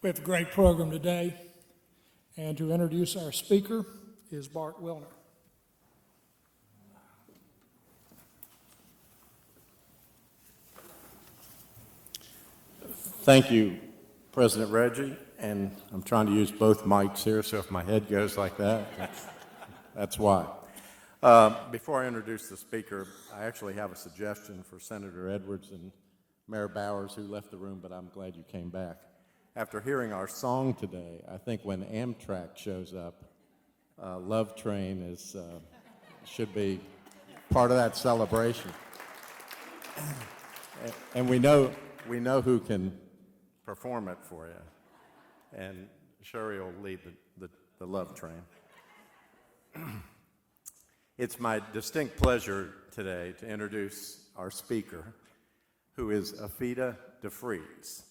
We have a great program today, and to introduce our speaker is Bart Wilner. Thank you, President Reggie, and I'm trying to use both mics here, so if my head goes like that, that's why. Before I introduce the speaker, I actually have a suggestion for Senator Edwards and Mayor Bowers, who left the room, but I'm glad you came back. After hearing our song today, I think when Amtrak shows up, Love Train should be part of that celebration. And we know who can perform it for you. And Sherry will lead the Love Train. It's my distinct pleasure today to introduce our speaker, who is Afira DeVries.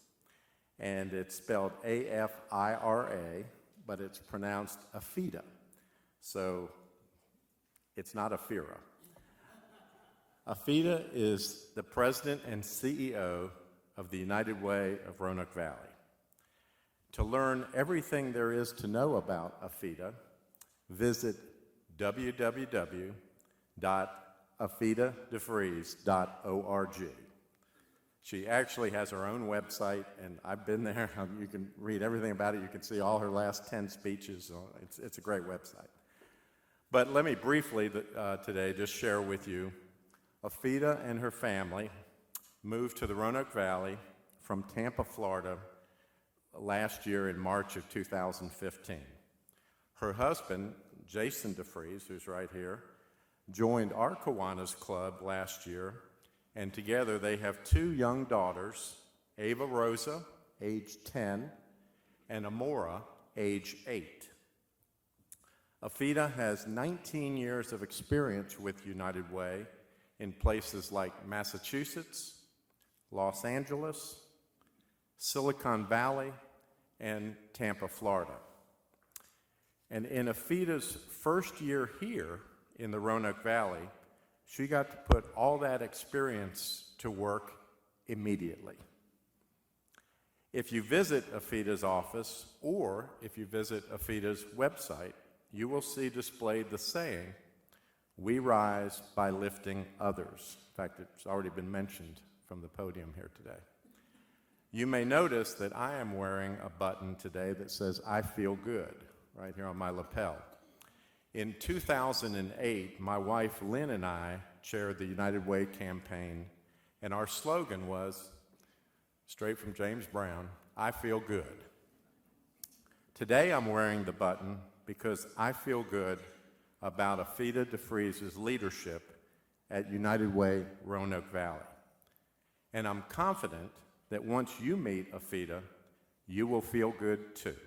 And it's spelled A-F-I-R-A, but it's pronounced Afira. So it's not Afira. Afira is the president and CEO of the United Way of Roanoke Valley. To learn everything there is to know about Afira, visit www.afiradevries.org. She actually has her own website, and I've been there. You can read everything about it. You can see all her last 10 speeches. It's a great website. But let me briefly today just share with you, Afira and her family moved to the Roanoke Valley from Tampa, Florida, last year in March of 2015. Her husband, Jason DeVries, who's right here, joined our Kiwanis Club last year, and together they have two young daughters, Ava Rosa, age 10, and Amora, age 8. Afira has 19 years of experience with United Way in places like Massachusetts, Los Angeles, Silicon Valley, and Tampa, Florida. And in Afira's first year here in the Roanoke Valley, she got to put all that experience to work immediately. If you visit Afira's office, or if you visit Afira's website, you will see displayed the saying, "We rise by lifting others." In fact, it's already been mentioned from the podium here today. You may notice that I am wearing a button today that says, "I feel good," right here on my lapel. In 2008, my wife Lynn and I chaired the United Way campaign, and our slogan was, straight from James Brown, "I feel good." Today I'm wearing the button because I feel good about Afira DeVries' leadership at United Way Roanoke Valley. And I'm confident that once you meet Afira, you will feel good too.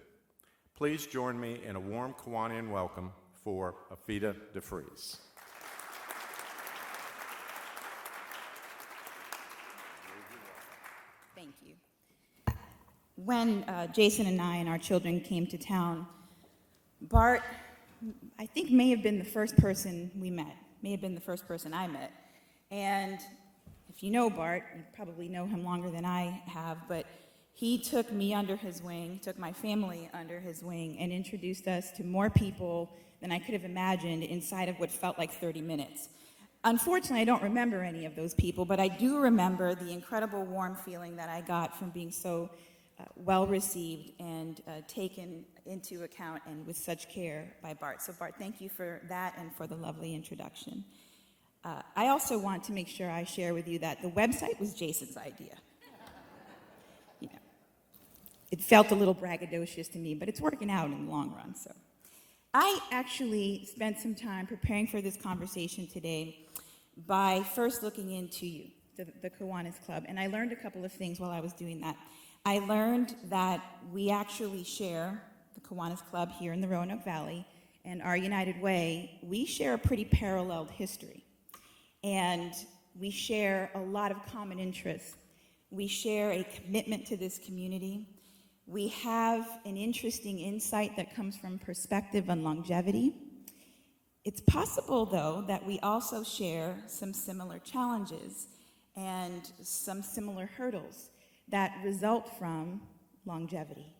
Please join me in a warm Kiwanian welcome for Afira DeVries. Thank you. When Jason and I and our children came to town, Bart, I think, may have been the first person we met, may have been the first person I met. And if you know Bart, you probably know him longer than I have, but he took me under his wing, took my family under his wing, and introduced us to more people than I could have imagined inside of what felt like 30 minutes. Unfortunately, I don't remember any of those people, but I do remember the incredible warm feeling that I got from being so well received and taken into account and with such care by Bart. So Bart, thank you for that and for the lovely introduction. I also want to make sure I share with you that the website was Jason's idea. You know, it felt a little braggadocious to me, but it's working out in the long run. So I actually spent some time preparing for this conversation today by first looking into you, the Kiwanis Club, and I learned a couple of things while I was doing that. I learned that we actually share, the Kiwanis Club here in the Roanoke Valley, and our United Way, we share a pretty paralleled history. And we share a lot of common interests. We share a commitment to this community. We have an interesting insight that comes from perspective on longevity. It's possible, though, that we also share some similar challenges and some similar hurdles that result from longevity.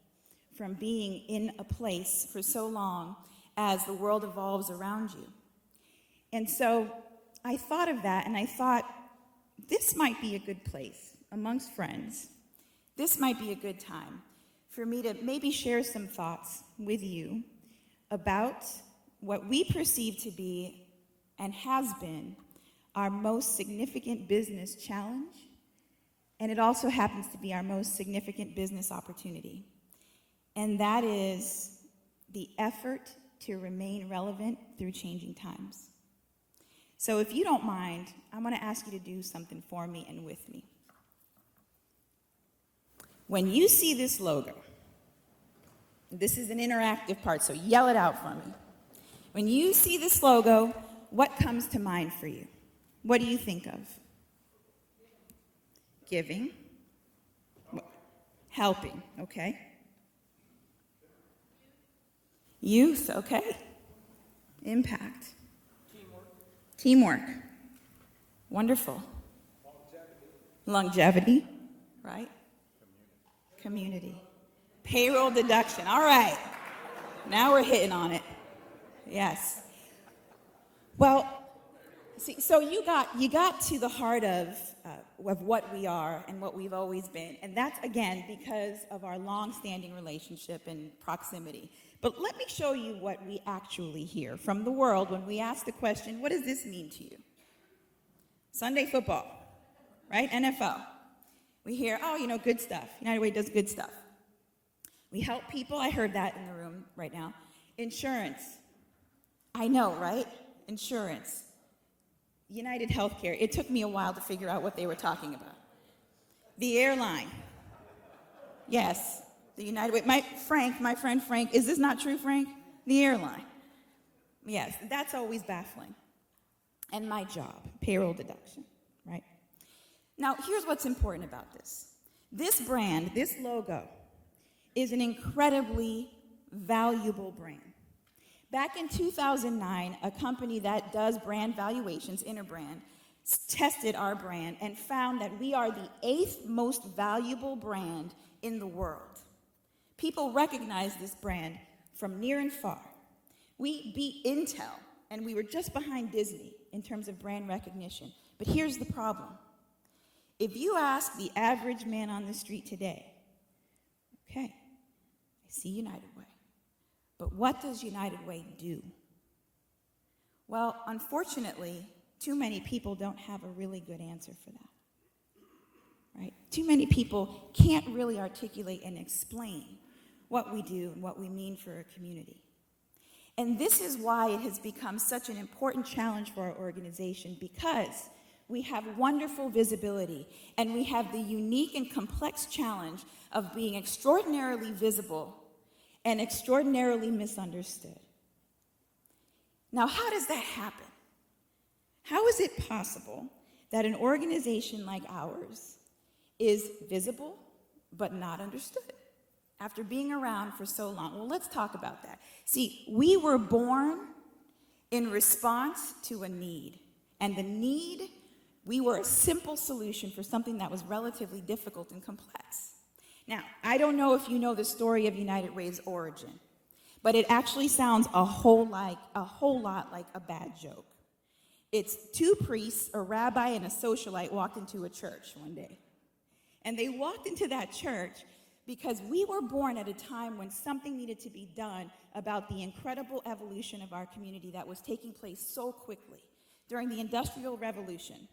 from being in a place for so long as the world evolves around you. And so I thought of that, and I thought, this might be a good place amongst friends. This might be a good time for me to maybe share some thoughts with you about what we perceive to be and has been our most significant business challenge, and it also happens to be our most significant business opportunity. And that is the effort to remain relevant through changing times. So if you don't mind, I'm going to ask you to do something for me and with me. When you see this logo, this is an interactive part, so yell it out for me. When you see this logo, what comes to mind for you? What do you think of? Giving. Helping, okay. Youth, okay. Impact. Teamwork. Wonderful. Longevity, right? Community. Payroll deduction. All right. Now we're hitting on it. Yes. Well, see, so you got to the heart of what we are and what we've always been, and that's again because of our long-standing relationship and proximity. But let me show you what we actually hear from the world when we ask the question, what does this mean to you? Sunday football, right? NFL. We hear, oh, good stuff. United Way does good stuff. We help people. I heard that in the room right now. Insurance. I know, right? Insurance. United Healthcare. It took me a while to figure out what they were talking about. The airline. Yes, the United Way. My friend Frank, is this not true, Frank? The airline. Yes, that's always baffling. And my job, payroll deduction, right? Now, here's what's important about this. This brand, this logo, is an incredibly valuable brand. Back in 2009, a company that does brand valuations, Interbrand, tested our brand and found that we are the 8th most valuable brand in the world. People recognize this brand from near and far. We beat Intel, and we were just behind Disney in terms of brand recognition. But here's the problem. If you ask the average man on the street today, okay, I see United Way, but what does United Way do? Well, unfortunately, too many people don't have a really good answer for that, right? Too many people can't really articulate and explain what we do and what we mean for a community. And this is why it has become such an important challenge for our organization, because we have wonderful visibility, and we have the unique and complex challenge of being extraordinarily visible and extraordinarily misunderstood. Now, how does that happen? How is it possible that an organization like ours is visible but not understood after being around for so long? Well, let's talk about that. See, we were born in response to a need, and the need, we were a simple solution for something that was relatively difficult and complex. Now, I don't know if you know the story of United Way's origin, but it actually sounds a whole lot like a bad joke. It's 2 priests, a rabbi and a socialite, walked into a church one day. And they walked into that church because we were born at a time when something needed to be done about the incredible evolution of our community that was taking place so quickly during the Industrial Revolution.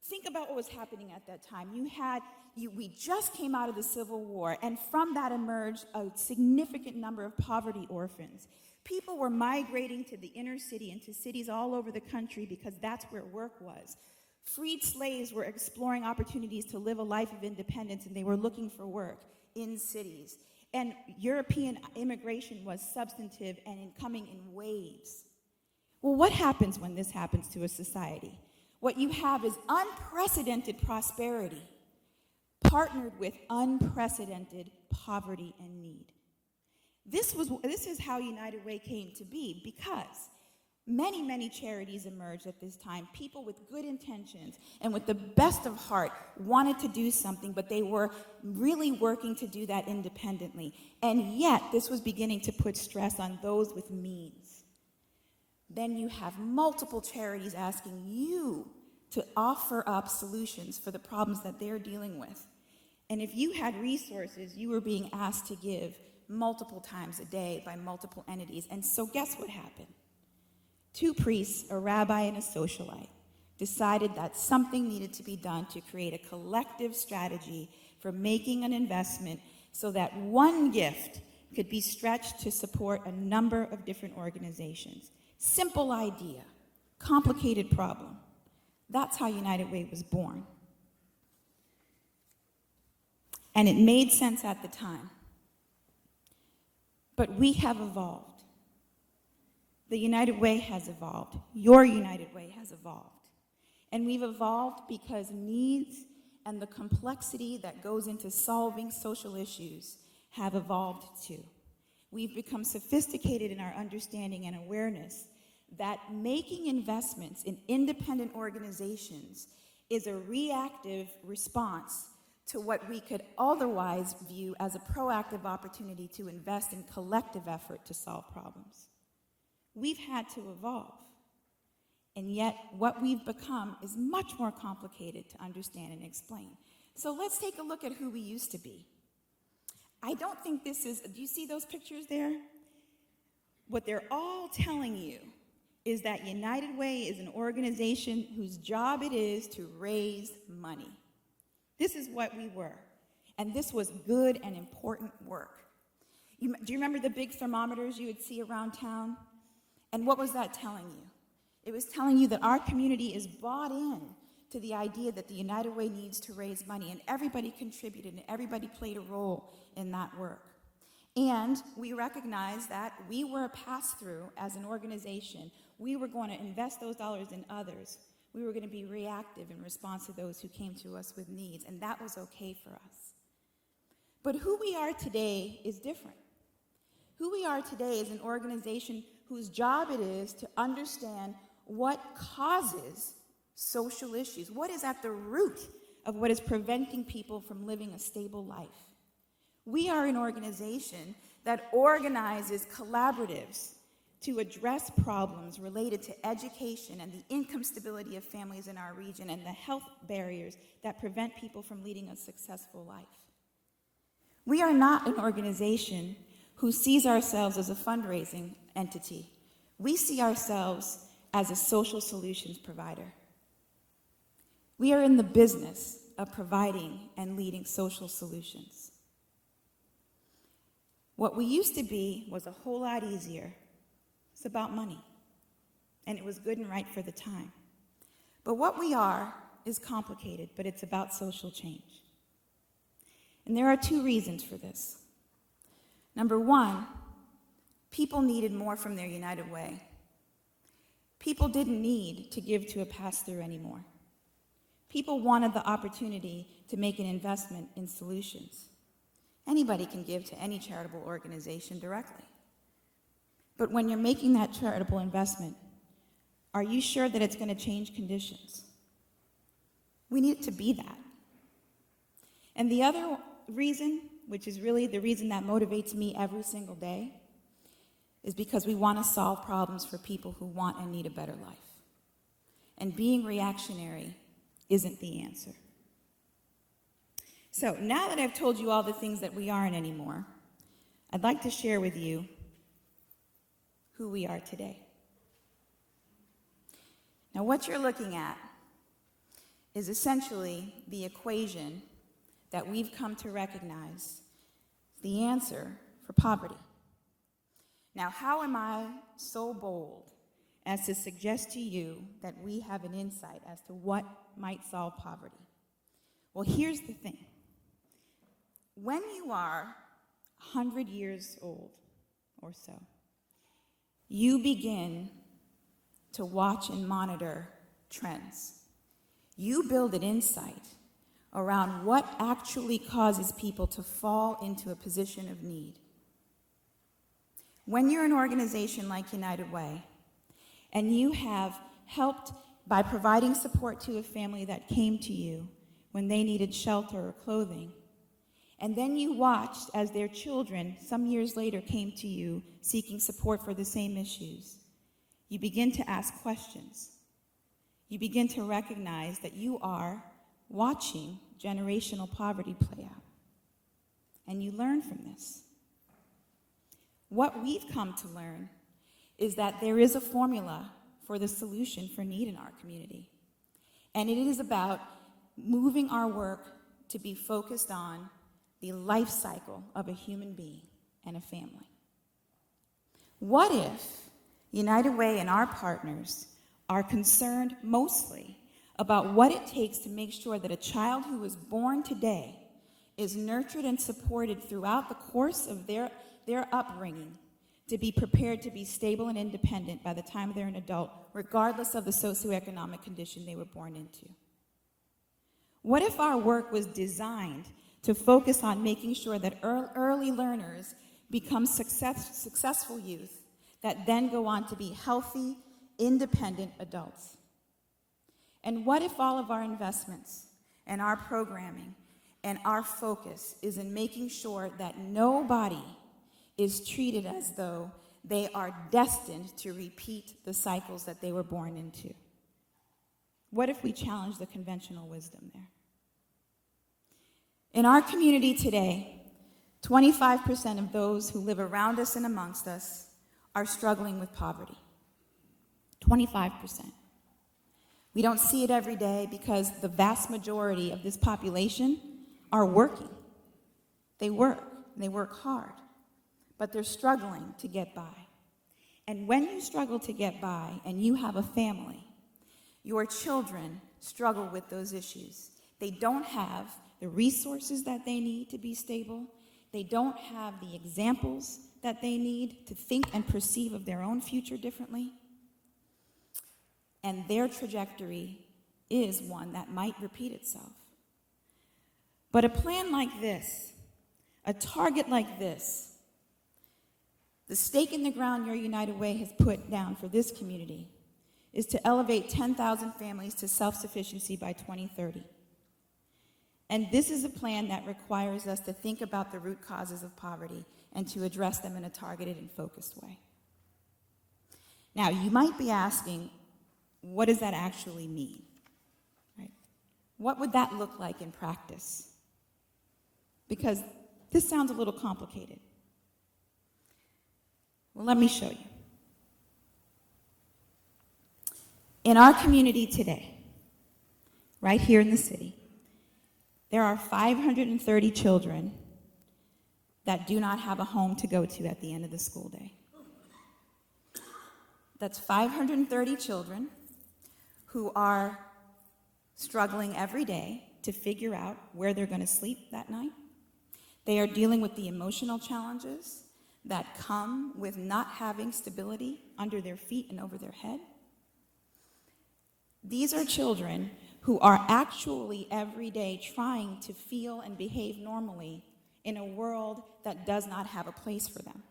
Think about what was happening at that time. We just came out of the Civil War, and from that emerged a significant number of poverty orphans. People were migrating to the inner city and to cities all over the country because that's where work was. Freed slaves were exploring opportunities to live a life of independence, and they were looking for work in cities. And European immigration was substantive and coming in waves. Well, what happens when this happens to a society? What you have is unprecedented prosperity partnered with unprecedented poverty and need. This is how United Way came to be, because Many, many charities emerged at this time. People with good intentions and with the best of heart wanted to do something, but they were really working to do that independently. And yet, this was beginning to put stress on those with means. Then you have multiple charities asking you to offer up solutions for the problems that they're dealing with. And if you had resources, you were being asked to give multiple times a day by multiple entities. And so guess what happened? 2 priests, a rabbi and a socialite, decided that something needed to be done to create a collective strategy for making an investment so that one gift could be stretched to support a number of different organizations. Simple idea, complicated problem. That's how United Way was born. And it made sense at the time. But we have evolved. The United Way has evolved. Your United Way has evolved. And we've evolved because needs and the complexity that goes into solving social issues have evolved too. We've become sophisticated in our understanding and awareness that making investments in independent organizations is a reactive response to what we could otherwise view as a proactive opportunity to invest in collective effort to solve problems. We've had to evolve, and yet what we've become is much more complicated to understand and explain. So let's take a look at who we used to be. I don't think this is, do you see those pictures there? What they're all telling you is that United Way is an organization whose job it is to raise money. This is what we were, and this was good and important work. Do you remember the big thermometers you would see around town? And what was that telling you? It was telling you that our community is bought in to the idea that the United Way needs to raise money, and everybody contributed and everybody played a role in that work. And we recognized that we were a pass-through as an organization. We were going to invest those dollars in others. We were going to be reactive in response to those who came to us with needs, and that was okay for us. But who we are today is different. Who we are today is an organization whose job it is to understand what causes social issues, what is at the root of what is preventing people from living a stable life. We are an organization that organizes collaboratives to address problems related to education and the income stability of families in our region and the health barriers that prevent people from leading a successful life. We are not an organization who sees ourselves as a fundraising entity. We see ourselves as a social solutions provider. We are in the business of providing and leading social solutions. What we used to be was a whole lot easier. It's about money, and it was good and right for the time. But what we are is complicated, but it's about social change. And there are 2 reasons for this. Number 1, people needed more from their United Way. People didn't need to give to a pass-through anymore. People wanted the opportunity to make an investment in solutions. Anybody can give to any charitable organization directly. But when you're making that charitable investment, are you sure that it's going to change conditions? We need it to be that. And the other reason, which is really the reason that motivates me every single day, is because we want to solve problems for people who want and need a better life. And being reactionary isn't the answer. So now that I've told you all the things that we aren't anymore, I'd like to share with you who we are today. Now, what you're looking at is essentially the equation that we've come to recognize the answer for poverty. Now, how am I so bold as to suggest to you that we have an insight as to what might solve poverty? Well, here's the thing. When you are 100 years old or so, you begin to watch and monitor trends. You build an insight around what actually causes people to fall into a position of need. When you're an organization like United Way, And you have helped by providing support to a family that came to you when they needed shelter or clothing. And then you watched as their children, some years later, came to you seeking support for the same issues. You begin to ask questions. You begin to recognize that you are watching generational poverty play out. And you learn from this. What we've come to learn is that there is a formula for the solution for need in our community. And it is about moving our work to be focused on the life cycle of a human being and a family. What if United Way and our partners are concerned mostly about what it takes to make sure that a child who is born today is nurtured and supported throughout the course of their upbringing to be prepared to be stable and independent by the time they're an adult, regardless of the socioeconomic condition they were born into? What if our work was designed to focus on making sure that early learners become successful youth that then go on to be healthy, independent adults? And what if all of our investments and our programming and our focus is in making sure that nobody is treated as though they are destined to repeat the cycles that they were born into? What if we challenge the conventional wisdom there? In our community today, 25% of those who live around us and amongst us are struggling with poverty. 25%. We don't see it every day because the vast majority of this population are working. They work hard, but they're struggling to get by. And when you struggle to get by and you have a family, your children struggle with those issues. They don't have the resources that they need to be stable. They don't have the examples that they need to think and perceive of their own future differently. And their trajectory is one that might repeat itself. But a plan like this, a target like this, the stake in the ground your United Way has put down for this community is to elevate 10,000 families to self-sufficiency by 2030. And this is a plan that requires us to think about the root causes of poverty and to address them in a targeted and focused way. Now, you might be asking, what does that actually mean? Right? What would that look like in practice? Because this sounds a little complicated. Well, let me show you. In our community today, right here in the city, there are 530 children that do not have a home to go to at the end of the school day. That's 530 children who are struggling every day to figure out where they're going to sleep that night. They are dealing with the emotional challenges that come with not having stability under their feet and over their head. These are children who are actually every day trying to feel and behave normally in a world that does not have a place for them.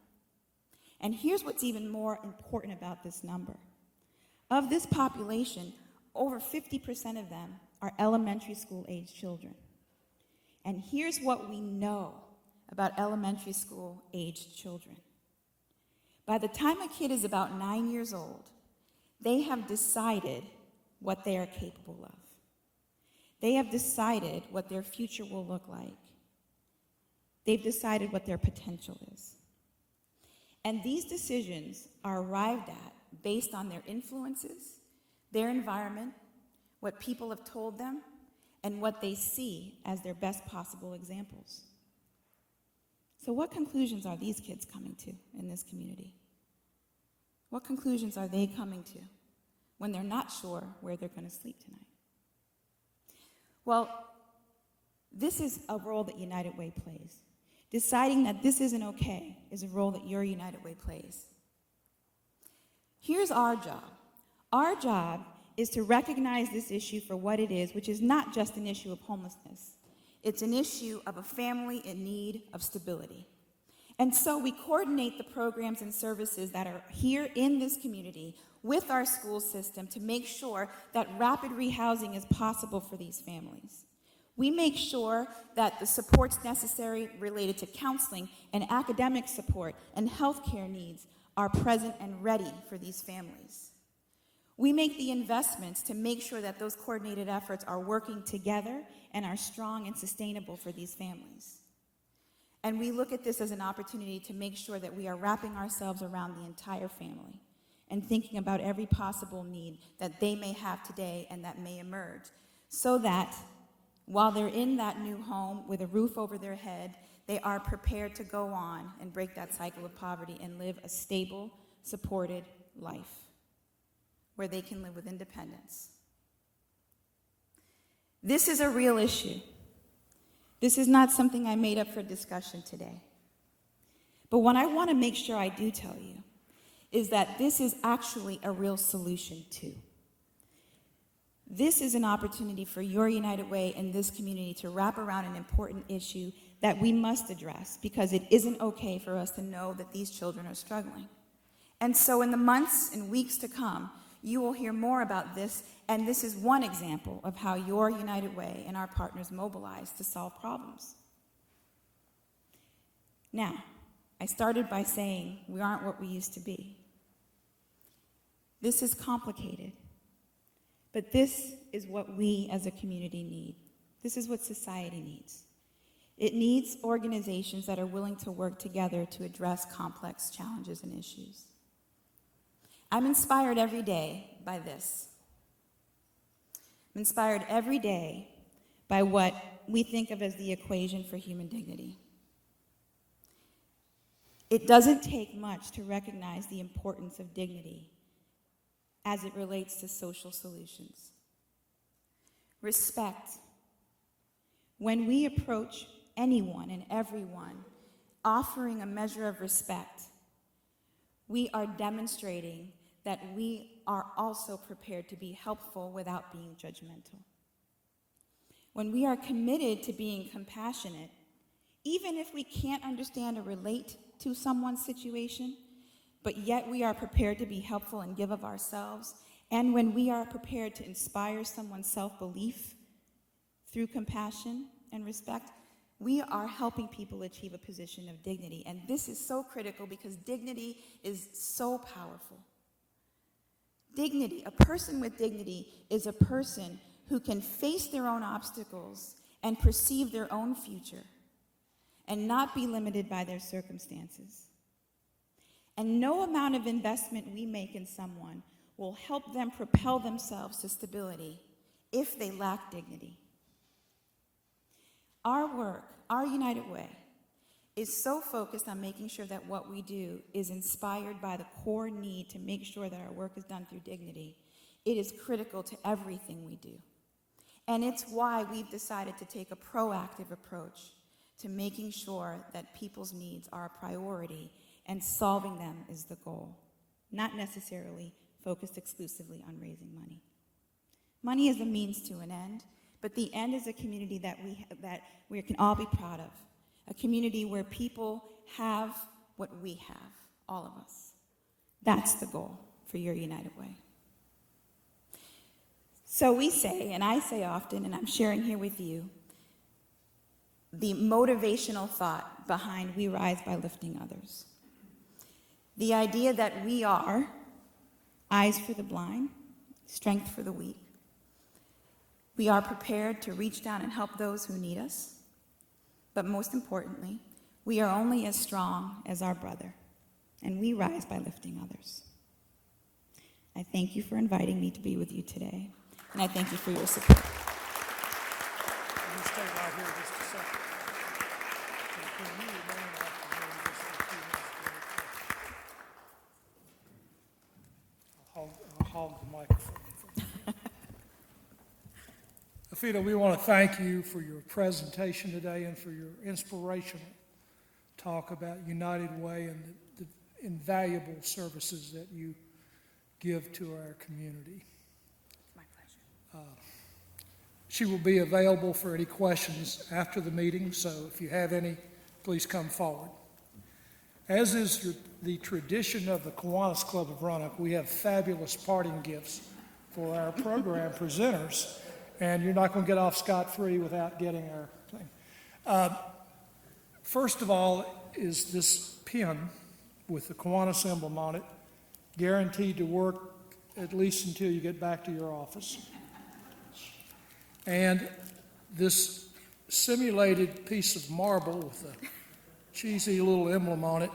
And here's what's even more important about this number. Of this population, over 50% of them are elementary school age children. And here's what we know about elementary school aged children. By the time a kid is about 9 years old, they have decided what they are capable of. They have decided what their future will look like. They've decided what their potential is. And these decisions are arrived at based on their influences, their environment, what people have told them, and what they see as their best possible examples. So what conclusions are these kids coming to in this community? What conclusions are they coming to when they're not sure where they're going to sleep tonight? Well, this is a role that United Way plays. Deciding that this isn't okay is a role that your United Way plays. Here's our job. Our job is to recognize this issue for what it is, which is not just an issue of homelessness. It's an issue of a family in need of stability. And so we coordinate the programs and services that are here in this community with our school system to make sure that rapid rehousing is possible for these families. We make sure that the supports necessary related to counseling and academic support and healthcare needs are present and ready for these families. We make the investments to make sure that those coordinated efforts are working together and are strong and sustainable for these families. And we look at this as an opportunity to make sure that we are wrapping ourselves around the entire family and thinking about every possible need that they may have today and that may emerge, so that while they're in that new home with a roof over their head, they are prepared to go on and break that cycle of poverty and live a stable, supported life where they can live with independence. This is a real issue. This is not something I made up for discussion today. But what I want to make sure I do tell you is that this is actually a real solution too. This is an opportunity for your United Way and this community to wrap around an important issue that we must address, because it isn't okay for us to know that these children are struggling. And so in the months and weeks to come, you will hear more about this, and this is one example of how your United Way and our partners mobilize to solve problems. Now, I started by saying we aren't what we used to be. This is complicated, but this is what we as a community need. This is what society needs. It needs organizations that are willing to work together to address complex challenges and issues. I'm inspired every day by this. I'm inspired every day by what we think of as the equation for human dignity. It doesn't take much to recognize the importance of dignity as it relates to social solutions. Respect. When we approach anyone and everyone offering a measure of respect, we are demonstrating that we are also prepared to be helpful without being judgmental. When we are committed to being compassionate, even if we can't understand or relate to someone's situation, but yet we are prepared to be helpful and give of ourselves, and when we are prepared to inspire someone's self-belief through compassion and respect, we are helping people achieve a position of dignity. And this is so critical because dignity is so powerful. Dignity, a person with dignity, is a person who can face their own obstacles and perceive their own future and not be limited by their circumstances. And no amount of investment we make in someone will help them propel themselves to stability if they lack dignity. Our work, our United Way, is so focused on making sure that what we do is inspired by the core need to make sure that our work is done through dignity. It is critical to everything we do. And it's why we've decided to take a proactive approach to making sure that people's needs are a priority and solving them is the goal, not necessarily focused exclusively on raising money. Money is a means to an end, but the end is a community that we can all be proud of. A community where people have what we have, all of us. That's the goal for your United Way. So we say, and I say often, and I'm sharing here with you, the motivational thought behind We Rise by Lifting Others. The idea that we are eyes for the blind, strength for the weak. We are prepared to reach down and help those who need us. But most importantly, we are only as strong as our brother, and we rise by lifting others. I thank you for inviting me to be with you today, and I thank you for your support. Let me stay right here just a second. Can you remain after me just for a few minutes? I'll hog the microphone. Afira, we want to thank you for your presentation today and for your inspirational talk about United Way and the invaluable services that you give to our community. My pleasure. She will be available for any questions after the meeting, so if you have any, please come forward. As is the tradition of the Kiwanis Club of Roanoke, we have fabulous parting gifts for our program presenters, and you're not going to get off scot-free without getting our thing. First of all is this pin with the Kiwanis emblem on it, guaranteed to work at least until you get back to your office. And this simulated piece of marble with a cheesy little emblem on it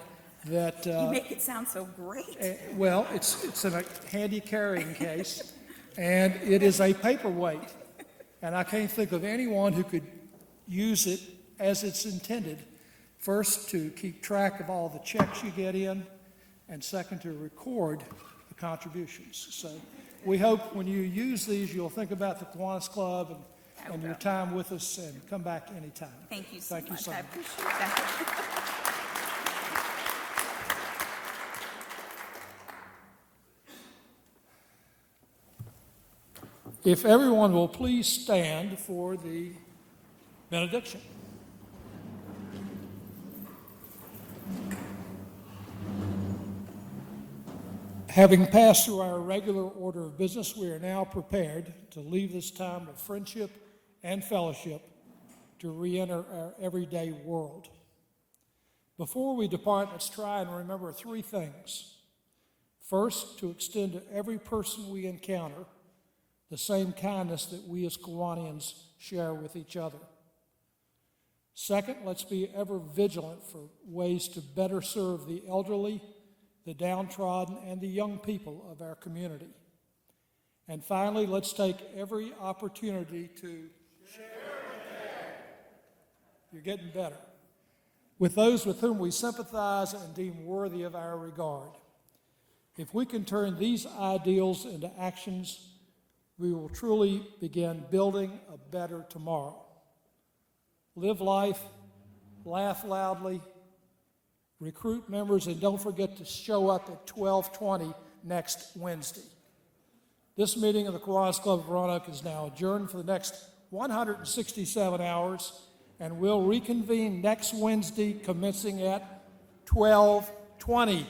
that... You make it sound so great. well, it's in a handy carrying case, and it is a paperweight. And I can't think of anyone who could use it as it's intended. First, to keep track of all the checks you get in, and second, to record the contributions. So we hope when you use these, you'll think about the Kiwanis Club and your time with us, and come back anytime. Thank you so Thank you much. so I much. appreciate that. If everyone will please stand for the benediction. Having passed through our regular order of business, we are now prepared to leave this time of friendship and fellowship to re-enter our everyday world. Before we depart, let's try and remember three things. First, to extend to every person we encounter the same kindness that we as Kiwanians share with each other. Second, let's be ever vigilant for ways to better serve the elderly, the downtrodden, and the young people of our community. And finally, let's take every opportunity to share and care. You're getting better. With those with whom we sympathize and deem worthy of our regard. If we can turn these ideals into actions, we will truly begin building a better tomorrow. Live life, laugh loudly, recruit members, and don't forget to show up at 12:20 next Wednesday. This meeting of the Kiwanis Club of Roanoke is now adjourned for the next 167 hours, and we'll reconvene next Wednesday commencing at 12:20.